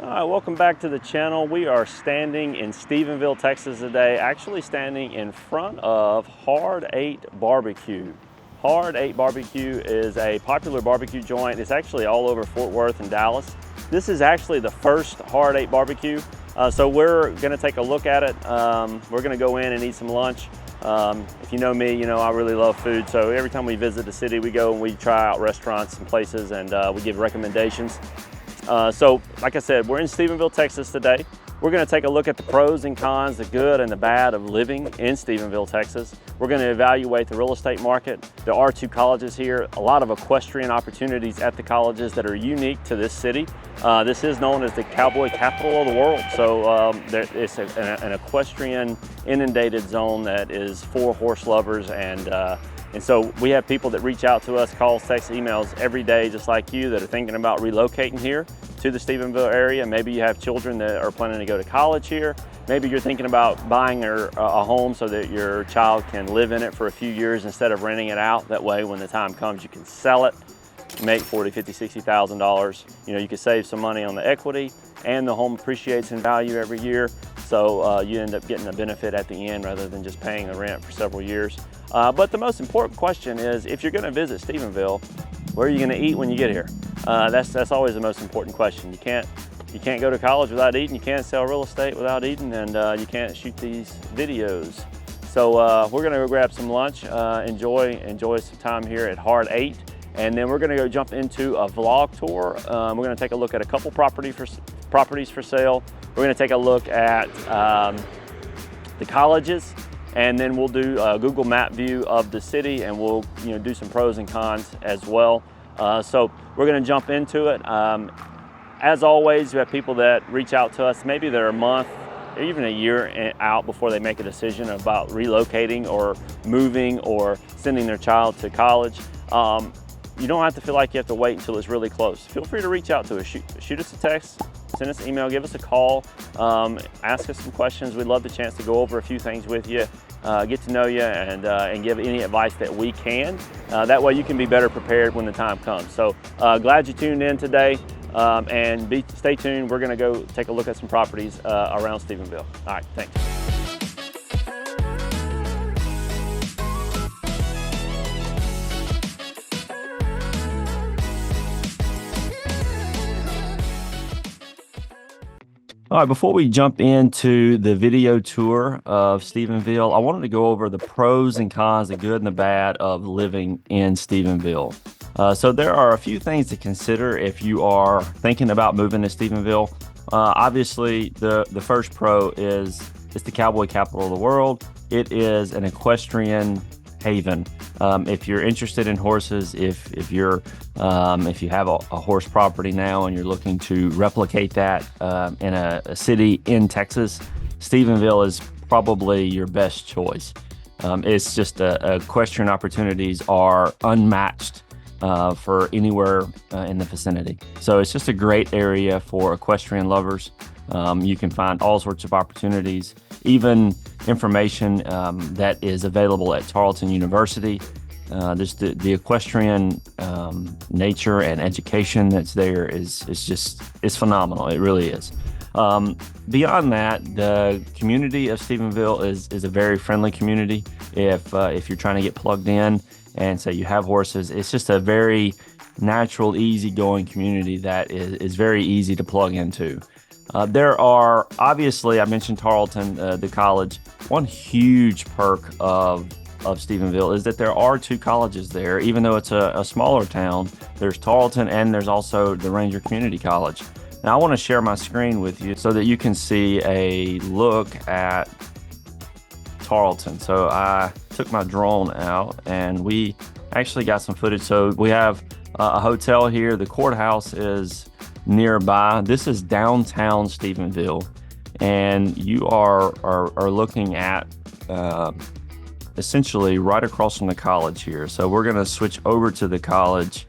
Welcome back to the channel. We are standing in Stephenville, Texas today, actually standing in front of Hard 8 Barbecue. Hard 8 Barbecue is a popular barbecue joint. It's actually all over Fort Worth and Dallas. This is actually the first Hard 8 Barbecue, so we're gonna take a look at it. We're gonna go in and eat some lunch. If you know me, you know I really love food, so every time we visit the city, we go and we try out restaurants and places, and we give recommendations. So like I said, we're in Stephenville, Texas today. We're going to take a look at the pros and cons, the good and the bad of living in Stephenville, Texas. We're going to evaluate the real estate market. There are two colleges here, a lot of equestrian opportunities at the colleges that are unique to this city. This is known as the Cowboy capital of the world. So it's an equestrian inundated zone that is for horse lovers, and so we have people that reach out to us, calls, texts, emails every day, just like you, that are thinking about relocating here to the Stephenville area. Maybe you have children that are planning to go to college here. Maybe you're thinking about buying a home so that your child can live in it for a few years instead of renting it out. That way, when the time comes, you can sell it, make $40,000, $50,000, $60,000. You know, you can save some money on the equity, and the home appreciates in value every year. So you end up getting a benefit at the end rather than just paying the rent for several years. But the most important question is, if you're going to visit Stephenville, where are you going to eat when you get here? That's always the most important question. You can't go to college without eating. You can't sell real estate without eating, and you can't shoot these videos. So we're going to go grab some lunch, enjoy some time here at Hard 8, and then we're going to go jump into a vlog tour. We're going to take a look at a couple properties for sale. We're going to take a look at the colleges, and then we'll do a Google Map view of the city, and we'll do some pros and cons as well. So we're going to jump into it. As always, we have people that reach out to us. Maybe they're a month, or even a year out before they make a decision about relocating or moving or sending their child to college. You don't have to feel like you have to wait until it's really close. Feel free to reach out to us. Shoot us a text, send us an email, give us a call, ask us some questions. We'd love the chance to go over a few things with you, get to know you, and give any advice that we can. That way you can be better prepared when the time comes. So glad you tuned in today, and stay tuned. We're gonna go take a look at some properties around Stephenville. All right, thanks. All right, before we jump into the video tour of Stephenville, I wanted to go over the pros and cons, the good and the bad of living in Stephenville. So there are a few things to consider if you are thinking about moving to Stephenville. Obviously, the first pro is it's the Cowboy capital of the world. It is an equestrian haven. If you're interested in horses, if you have a horse property now and you're looking to replicate that in a city in Texas, Stephenville is probably your best choice. It's just equestrian opportunities are unmatched for anywhere in the vicinity. So it's just a great area for equestrian lovers. You can find all sorts of opportunities, even information that is available at Tarleton University. Just the equestrian nature and education that's there is phenomenal. It really is. Beyond that, the community of Stephenville is a very friendly community. If you're trying to get plugged in and say you have horses, it's just a very natural, easygoing community that is very easy to plug into. There are, obviously, I mentioned Tarleton, the college. One huge perk of Stephenville is that there are two colleges there. Even though it's a smaller town, there's Tarleton and there's also the Ranger Community College. Now I want to share my screen with you so that you can see a look at Tarleton. So I took my drone out and we actually got some footage. So we have a hotel here. The courthouse is nearby. This is downtown Stephenville, and you are looking at essentially right across from the college here. So we're going to switch over to the college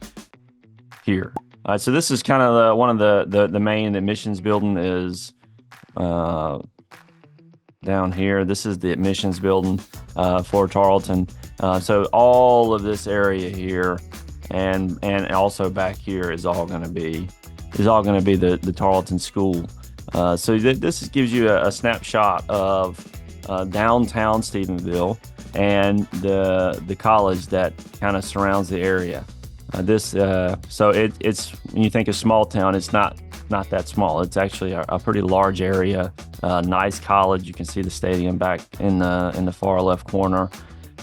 here. So this is kind of one of the main admissions building is down here. This is the admissions building for Tarleton. So all of this area here and also back here is all going to be is all going to be the Tarleton School. So this gives you a snapshot of downtown Stephenville and the college that kind of surrounds the area. So it's when you think of small town, it's not that small. It's actually a pretty large area. Nice college. You can see the stadium back in the far left corner.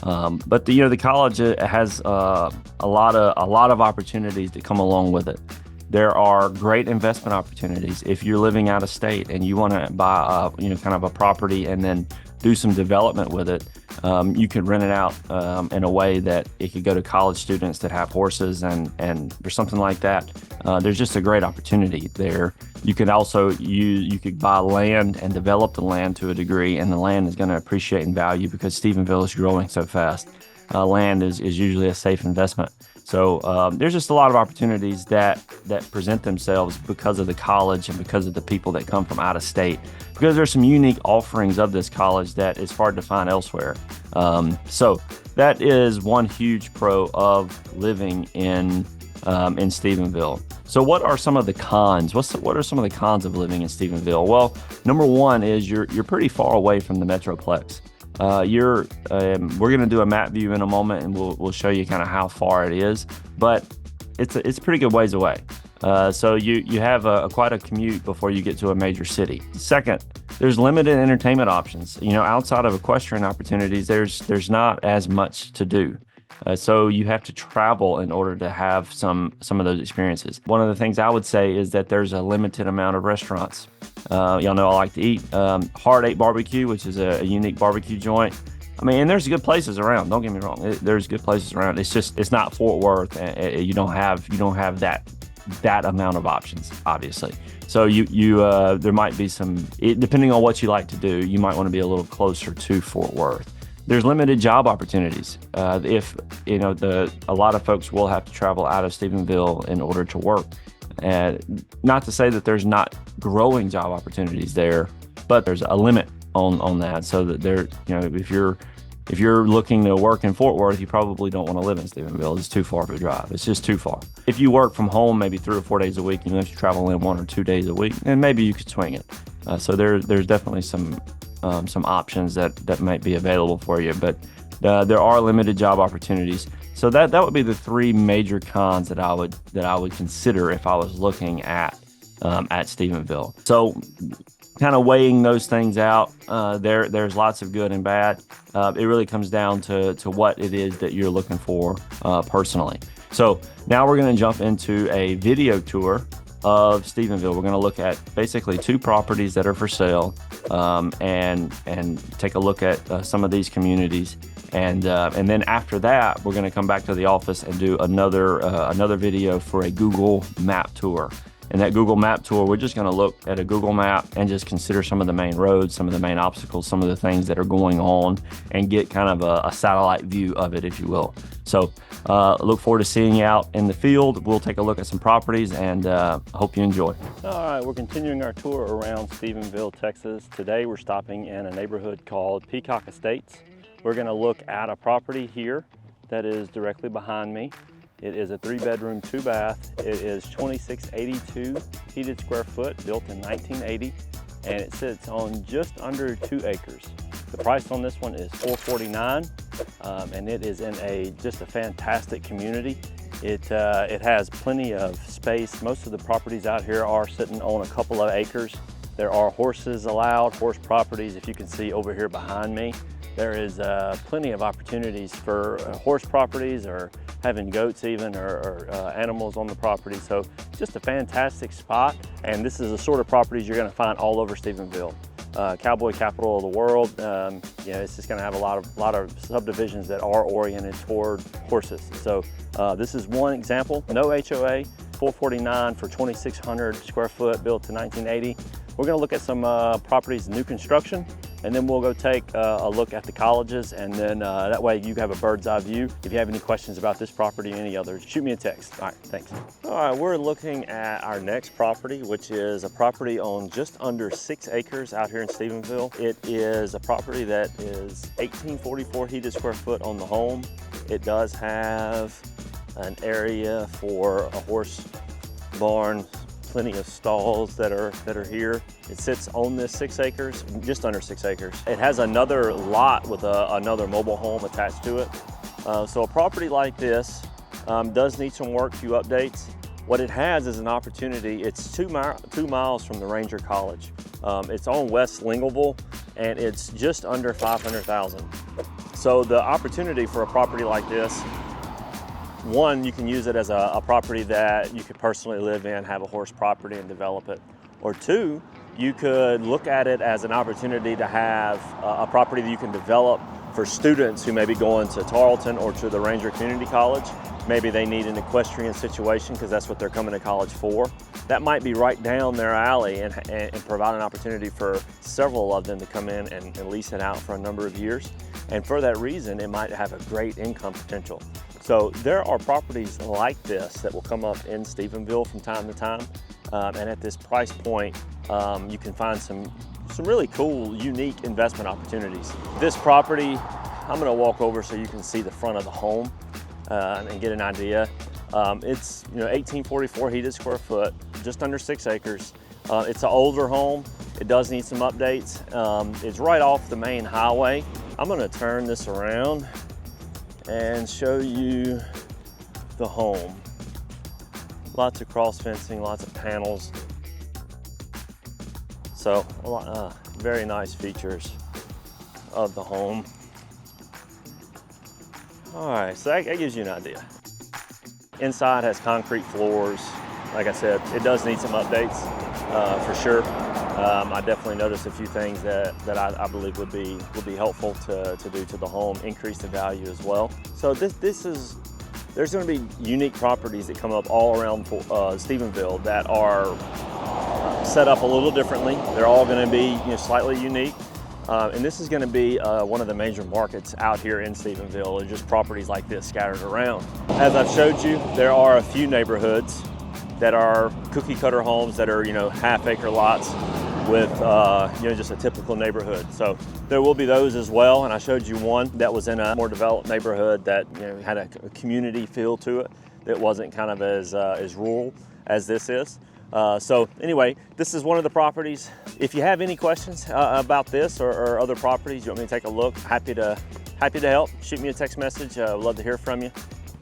But the college has a lot of opportunities that come along with it. There are great investment opportunities. If you're living out of state and you want to buy kind of a property and then do some development with it, you could rent it out in a way that it could go to college students that have horses and or something like that. There's just a great opportunity there. You could also you could buy land and develop the land to a degree, and the land is going to appreciate in value because Stephenville is growing so fast. Land is usually a safe investment. So there's just a lot of opportunities that present themselves because of the college and because of the people that come from out of state. Because there's some unique offerings of this college that is hard to find elsewhere. So that is one huge pro of living in Stephenville. So what are some of the cons? What are some of the cons of living in Stephenville? Well, number one is you're pretty far away from the Metroplex. We're going to do a map view in a moment, and we'll show you kind of how far it is, but it's a pretty good ways away. So you have quite a commute before you get to a major city. Second, there's limited entertainment options. Outside of equestrian opportunities, there's not as much to do. So you have to travel in order to have some of those experiences. One of the things I would say is that there's a limited amount of restaurants. Y'all know I like to eat. Hard 8 Barbecue, which is a unique barbecue joint. And there's good places around. Don't get me wrong. There's good places around. It's not Fort Worth. You don't have that amount of options, obviously. So there might be some, depending on what you like to do, you might want to be a little closer to Fort Worth. There's limited job opportunities. A lot of folks will have to travel out of Stephenville in order to work. Not to say that there's not growing job opportunities there, but there's a limit on that. So that if you're looking to work in Fort Worth, you probably don't want to live in Stephenville. It's too far of a drive. It's just too far. If you work from home maybe 3 or 4 days a week, you have to travel in 1 or 2 days a week, and maybe you could swing it. So there's definitely some options that might be available for you, but there are limited job opportunities. So that would be the 3 major cons that I would consider if I was looking at Stephenville. So kind of weighing those things out, there's lots of good and bad. It really comes down to what it is that you're looking for personally. So now we're going to jump into a video tour of Stephenville. We're going to look at basically 2 properties that are for sale, and take a look at some of these communities. And then after that, we're going to come back to the office and do another video for a Google map tour. In that Google map tour, we're just going to look at a Google map and just consider some of the main roads, some of the main obstacles, some of the things that are going on, and get kind of a satellite view of it, if you will. So look forward to seeing you out in the field. We'll take a look at some properties, and hope you enjoy. All right, we're continuing our tour around Stephenville, Texas. Today we're stopping in a neighborhood called Peacock Estates. We're going to look at a property here that is directly behind me. It is a 3-bedroom, 2-bath. It is 2682 heated square foot, built in 1980, and it sits on just under 2 acres. The price on this one is $449, and it is in just a fantastic community. It has plenty of space. Most of the properties out here are sitting on a couple of acres. There are horses allowed, horse properties, if you can see over here behind me. There is plenty of opportunities for horse properties, or having goats even, or animals on the property. So just a fantastic spot. And this is the sort of properties you're going to find all over Stephenville. Cowboy capital of the world. It's just going to have a lot of subdivisions that are oriented toward horses. So this is one example. No HOA, $449 for 2,600 square foot, built to 1980. We're going to look at some properties, new construction, and then we'll go take a look at the colleges, and then that way you have a bird's eye view. If you have any questions about this property or any others, shoot me a text. All right, thanks. All right, we're looking at our next property, which is a property on just under 6 acres out here in Stephenville. It is a property that is 1844 heated square foot on the home. It does have an area for a horse barn plenty of stalls that are here. It sits on this 6 acres, just under 6 acres. It has another lot with another mobile home attached to it. So a property like this does need some work, few updates. What it has is an opportunity. It's 2 miles from the Ranger College. It's on West Lingleville, and it's just under 500,000. So the opportunity for a property like this, one, you can use it as a property that you could personally live in, have a horse property and develop it. Or two, you could look at it as an opportunity to have a property that you can develop for students who may be going to Tarleton or to the Ranger Community College. Maybe they need an equestrian situation because that's what they're coming to college for. That might be right down their alley and provide an opportunity for several of them to come in and lease it out for a number of years. And for that reason, it might have a great income potential. So there are properties like this that will come up in Stephenville from time to time. And at this price point, you can find some really cool, unique investment opportunities. This property, I'm gonna walk over so you can see the front of the home and get an idea. It's 1844 heated square foot, just under 6 acres. It's an older home. It does need some updates. It's right off the main highway. I'm gonna turn this around and show you the home. Lots of cross fencing, lots of panels. So very nice features of the home. All right, so that gives you an idea. Inside has concrete floors. Like I said, it does need some updates for sure. I definitely noticed a few things that I believe would be helpful to do to the home, increase the value as well. So there's going to be unique properties that come up all around Stephenville that are set up a little differently. They're all going to be slightly unique. And this is going to be one of the major markets out here in Stephenville. There's just properties like this scattered around. As I've showed you, there are a few neighborhoods that are cookie cutter homes that are half-acre lots with just a typical neighborhood. So there will be those as well. And I showed you one that was in a more developed neighborhood that had a community feel to it that wasn't kind of as rural as this is. So anyway, this is one of the properties. If you have any questions about this or other properties, you want me to take a look, happy to help. Shoot me a text message. I'd love to hear from you.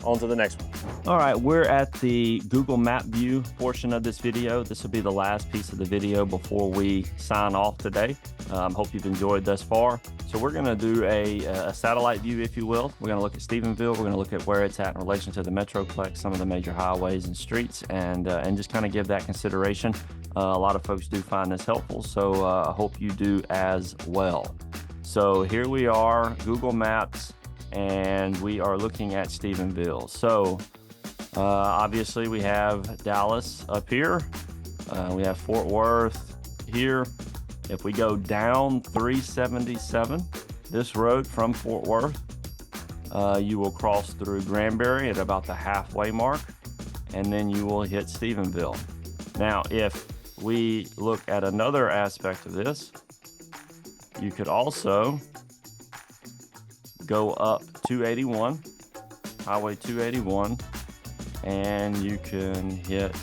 On to the next one. All right, we're at the Google Map view portion of this video. This will be the last piece of the video before we sign off today. Hope you've enjoyed thus far. So we're gonna do a satellite view, if you will. We're gonna look at Stephenville. We're gonna look at where it's at in relation to the Metroplex, some of the major highways and streets, and just kind of give that consideration. A lot of folks do find this helpful, so I hope you do as well. So here we are, Google Maps, and we are looking at Stephenville. So obviously we have Dallas up here. We have Fort Worth here. If we go down 377, this road from Fort Worth, you will cross through Granbury at about the halfway mark, and then you will hit Stephenville. Now, if we look at another aspect of this, you could also go up 281, Highway 281, and you can hit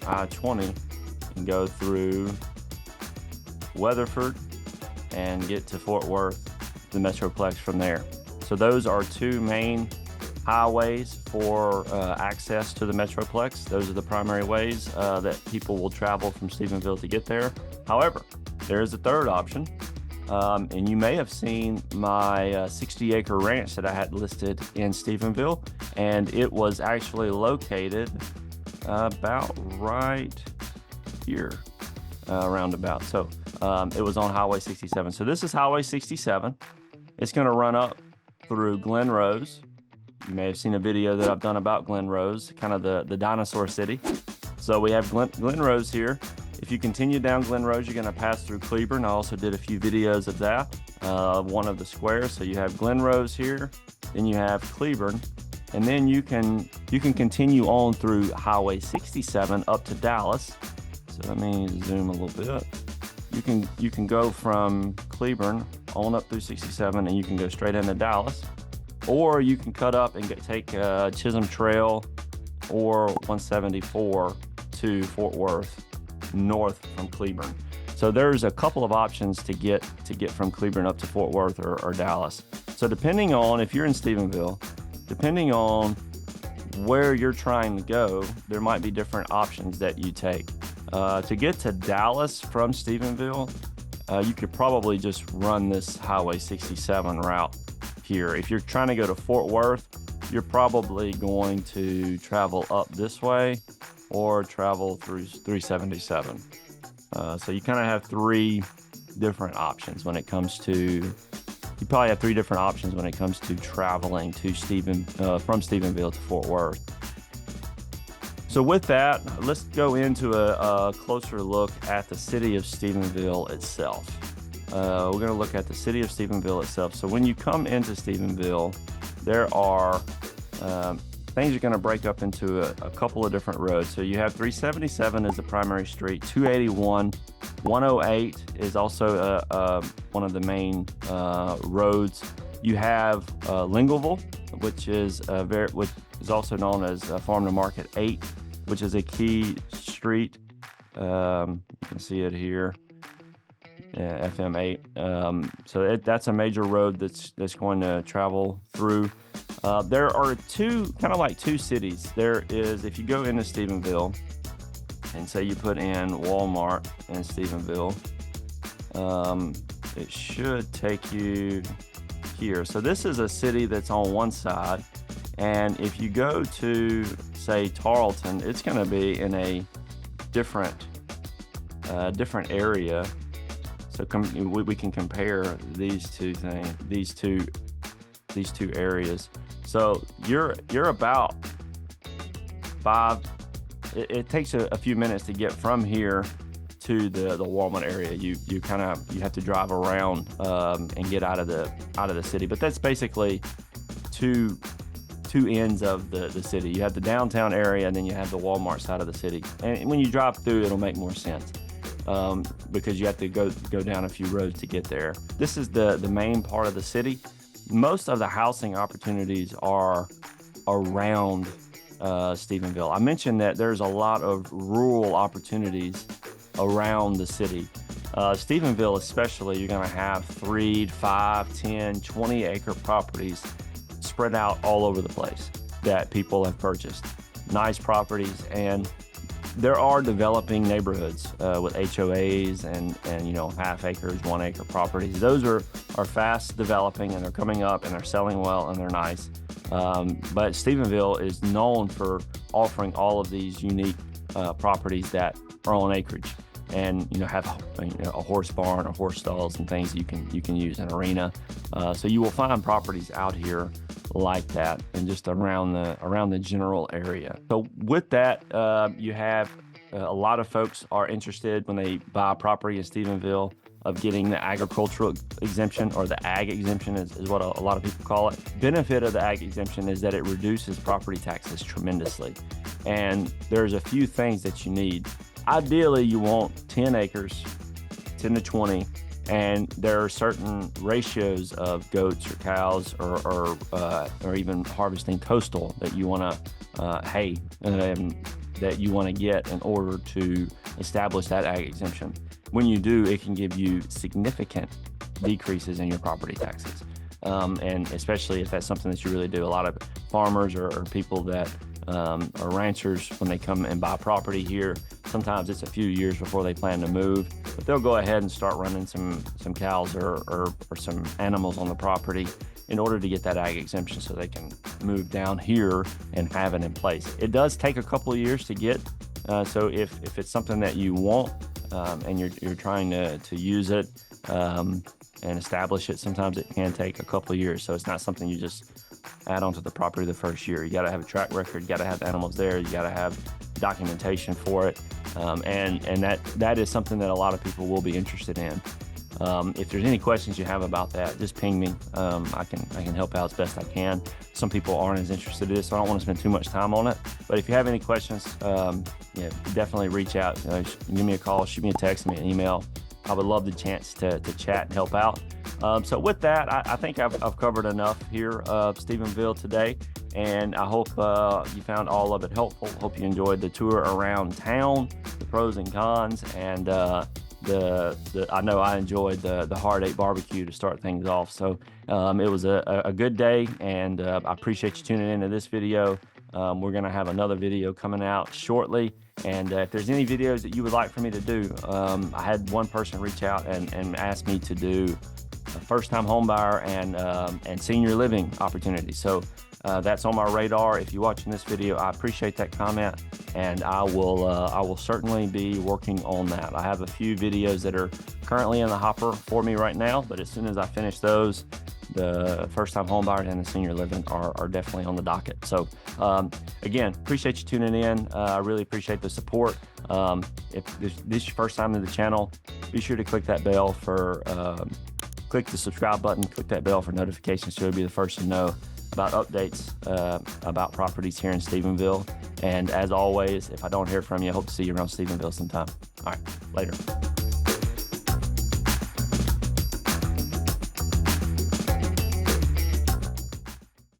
I-20 and go through Weatherford and get to Fort Worth, the Metroplex from there. So those are two main highways for access to the Metroplex. Those are the primary ways that people will travel from Stephenville to get there. However, there is a third option. And you may have seen my 60-acre ranch that I had listed in Stephenville, and it was actually located about right here, roundabout. So it was on Highway 67. So this is Highway 67. It's going to run up through Glen Rose. You may have seen a video that I've done about Glen Rose, kind of the dinosaur city. So we have Glen Rose here. If you continue down Glen Rose, you're going to pass through Cleburne. I also did a few videos of that, one of the squares. So you have Glen Rose here, then you have Cleburne, and then you can continue on through Highway 67 up to Dallas. So let me zoom a little bit. You can go from Cleburne on up through 67, and you can go straight into Dallas, or you can cut up and take Chisholm Trail or 174 to Fort Worth. north from Cleburne. So there's a couple of options to get from Cleburne up to Fort Worth or Dallas. So depending on if you're in Stephenville, depending on where you're trying to go, there might be different options that you take. To get to Dallas from Stephenville, you could probably just run this Highway 67 route here. If you're trying to go to Fort Worth, you're probably going to travel up this way or travel through 377. So you kind of have three different options when it comes to, you probably have three different options when it comes to traveling to from Stephenville to Fort Worth. So with that, let's go into a closer look at the city of Stephenville itself. We're going to look at the city of Stephenville itself. So when you come into Stephenville, there are things are going to break up into a couple of different roads. So you have 377 is the primary street, 281, 108 is also one of the main roads. You have Lingleville, which is also known as Farm to Market 8, which is a key street. You can see it here, FM 8. So that's a major road that's going to travel through. There are two cities. There is, if you go into Stephenville and say you put in Walmart in Stephenville, it should take you here. So this is a city that's on one side, and if you go to say Tarleton, it's going to be in a different area. So we can compare these two areas. So you're about it takes a few minutes to get from here to the Walmart area. You have to drive around and get out of the city. But that's basically two ends of the city. You have the downtown area, and then you have the Walmart side of the city. And when you drive through, it'll make more sense because you have to go down a few roads to get there. This is the main part of the city. Most of the housing opportunities are around Stephenville. I mentioned that there's a lot of rural opportunities around the city. Stephenville especially, you're going to have 3, 5, 10, 20 acre properties spread out all over the place that people have purchased. Nice properties, and there are developing neighborhoods with HOAs and half acres, 1 acre properties. Those are fast developing, and they're coming up, and they're selling well, and they're nice. But Stephenville is known for offering all of these unique properties that are on acreage, and have a horse barn or horse stalls and things you can use, an arena. So you will find properties out here like that, and just around the general area. So with that, you have a lot of folks are interested when they buy property in Stephenville of getting the agricultural exemption, or the ag exemption is what a lot of people call it. Benefit of the ag exemption is that it reduces property taxes tremendously. And there's a few things that you need. Ideally, you want 10 acres, 10 to 20, and there are certain ratios of goats or cows or even harvesting coastal that you want to hay that you want to get in order to establish that ag exemption. When you do, it can give you significant decreases in your property taxes, and especially if that's something that you really do. A lot of farmers or people that are ranchers, when they come and buy property here, sometimes it's a few years before they plan to move, but they'll go ahead and start running some cows or some animals on the property in order to get that ag exemption, so they can move down here and have it in place. It does take a couple of years to get, so if it's something that you want and you're trying to use it and establish it, sometimes it can take a couple of years. So it's not something you just add onto the property the first year. You got to have a track record, you got to have animals there, you got to have documentation for it, and that is something that a lot of people will be interested in. If there's any questions you have about that, just ping me. I can help out as best I can. Some people aren't as interested in this, so I don't want to spend too much time on it. But if you have any questions, definitely reach out. Give me a call, shoot me a text, send me an email. I would love the chance to chat and help out. So with that, I think I've covered enough here of Stephenville today. and I hope you found all of it helpful. Hope you enjoyed the tour around town, the pros and cons, and I know I enjoyed the Hard 8 barbecue to start things off. So it was a good day, and I appreciate you tuning into this video. We're going to have another video coming out shortly, and if there's any videos that you would like for me to do, I had one person reach out and ask me to do a first-time homebuyer and senior living opportunities. So that's on my radar. If you're watching this video, I appreciate that comment, and I will certainly be working on that. I have a few videos that are currently in the hopper for me right now, but as soon as I finish those, the first-time homebuyers and the senior living are definitely on the docket. So again, appreciate you tuning in. I really appreciate the support. If this is your first time to the channel, be sure to click that bell for click the subscribe button, click that bell for notifications so you'll be the first to know about updates about properties here in Stephenville. And as always, if I don't hear from you, I hope to see you around Stephenville sometime. All right, later.